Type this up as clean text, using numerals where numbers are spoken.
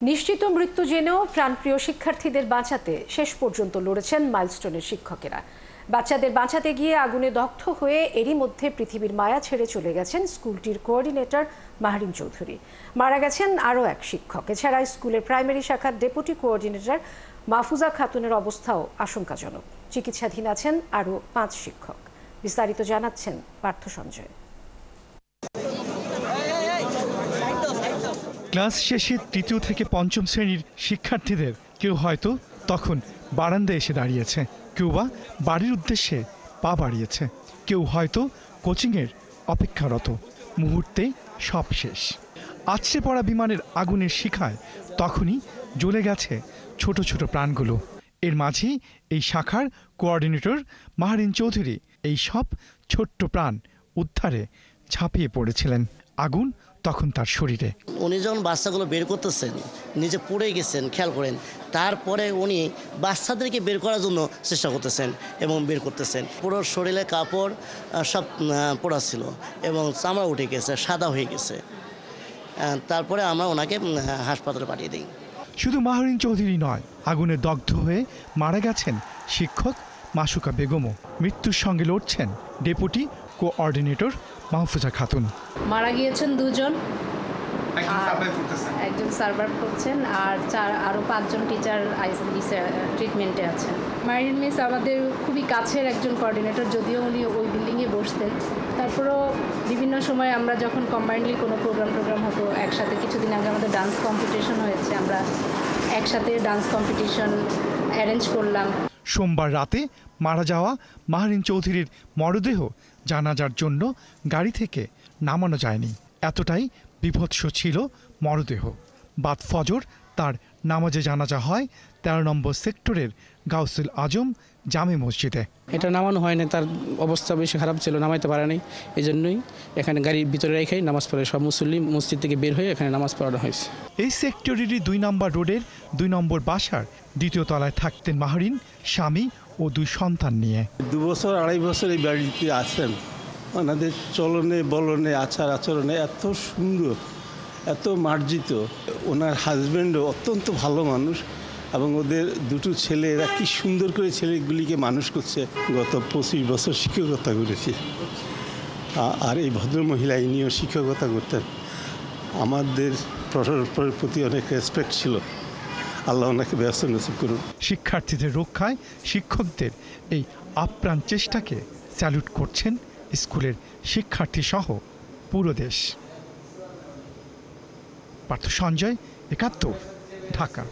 নিশ্চিত মৃত্যু জেনেও প্রাণপ্রিয় শিক্ষার্থীদের বাঁচাতে শেষ পর্যন্ত লড়েছেন মাইলস্টোনের শিক্ষকেরা। বাচ্চাদের বাঁচাতে গিয়ে আগুনে দগ্ধ হয়ে এরই মধ্যে পৃথিবীর মায়া ছেড়ে চলে গেছেন স্কুলটির কোঅর্ডিনেটর মাহরিন চৌধুরী। মারা গেছেন আরও এক শিক্ষক। এছাড়া স্কুলের প্রাইমারি শাখার ডেপুটি কোঅর্ডিনেটর মাহফুজা খাতুনের অবস্থাও আশঙ্কাজনক। চিকিৎসাধীন আছেন আরও 5 শিক্ষক। বিস্তারিত জানাচ্ছেন পার্থ সঞ্জয়। ক্লাস শেষে তৃতীয় থেকে পঞ্চম শ্রেণীর শিক্ষার্থীদের কেউ হয়তো তখন বারান্দায় এসে দাঁড়িয়েছে, কেউ বা বাড়ির উদ্দেশ্যে পা বাড়িয়েছে, কেউ হয়তো কোচিংয়ের অপেক্ষারত। মুহূর্তে সব শেষ। আছড়ে পড়া বিমানের আগুনের শিখায় তখনই জ্বলে গেছে ছোট ছোট প্রাণগুলো। এর মাঝেই এই শাখার কোঅর্ডিনেটর মাহরিন চৌধুরী এই সব ছোট্ট প্রাণ উদ্ধারে ঝাঁপিয়ে পড়েছিলেন। আগুন তখন তার শরীরে। উনি যখন বাচ্চাগুলো বের করতেছেন, নিজে পড়ে গেছেন, খেয়াল করেন। তারপরে উনি বাচ্চাদেরকে বের করার জন্য চেষ্টা করতেছেন এবং বের করতেছেন। পুরো শরীরে কাপড় সব পোড়া ছিল এবং চামড়া উঠে গেছে, সাদা হয়ে গেছে। তারপরে আমরা ওনাকে হাসপাতালে পাঠিয়ে দিই। শুধু মাহরিন চৌধুরী নয়, আগুনে দগ্ধ হয়ে মারা গেছেন শিক্ষক মাসুকা বেগমও। মৃত্যুর সঙ্গে লড়ছেন ডেপুটি কোঅর্ডিনেটর মাহফুজা খাতুন। মারা গিয়েছেন দুজন, একজন সার্ভাইভ করছেন আর আরও 5 জন টিচার ট্রিটমেন্টে আছেন। মাহরিন মিস আমাদের খুবই কাছের একজন কোঅর্ডিনেটর, যদিও উনি ওই বিল্ডিংয়ে বসতেন। তারপরও বিভিন্ন সময় আমরা যখন কম্বাইন্ডলি কোনো প্রোগ্রাম হতো একসাথে, কিছুদিন আগে আমাদের ডান্স কম্পিটিশন হয়েছে, আমরা একসাথে ডান্স কম্পিটিশন অ্যারেঞ্জ করলাম। সোমবার রাতে মারা যাওয়া মাহরিন চৌধুরীর মরদেহ জানাজার জন্য গাড়ি থেকে নামানো যায়নি। এতটাই বিভৎস ছিল মরদেহ। বাদ ফজর তার নামাজে জানাজা হয় 13 নম্বর সেক্টরের গাউসুল আজম জামে মসজিদে। এটা নামানো হয়নি, তার অবস্থা বেশি খারাপ ছিল, নামাইতে পারে নাই। এই জন্যই এখানে গাড়ির ভিতরে রেখেই নামাজ পড়ে সব মুসল্লি মসজিদ থেকে বের হয়ে এখানে নামাজ পড়ানো হয়েছে। এই সেক্টরেরই 2 নম্বর রোডের 2 নম্বর বাসার 2য় তলায় থাকতেন মাহরিন স্বামী ও 2 সন্তান নিয়ে। 2 বছর 2.5 বছর এই বাড়িতে আছেন। ওনাদের চলনে বলনে আচরণে এত সুন্দর, এত মার্জিত। ওনার হাজব্যান্ডও অত্যন্ত ভালো মানুষ এবং ওদের 2 ছেলে, এরা কি সুন্দর করে ছেলেগুলিকে মানুষ করছে। গত 25 বছর শিক্ষকতা করেছি। আর এই ভদ্রমহিলা ইনিও শিক্ষকতা করতেন। আমাদের প্রশাসনের প্রতি অনেক রেসপেক্ট ছিল। আল্লাহ ওনাকে ব্যস্ত নসিব করুন। শিক্ষার্থীদের রক্ষায় শিক্ষকদের এই আপ্রাণ চেষ্টাকে স্যালুট করছেন স্কুলের শিক্ষার্থী সহ পুরো দেশ। পার্থ সঞ্জয়, 71, ঢাকা।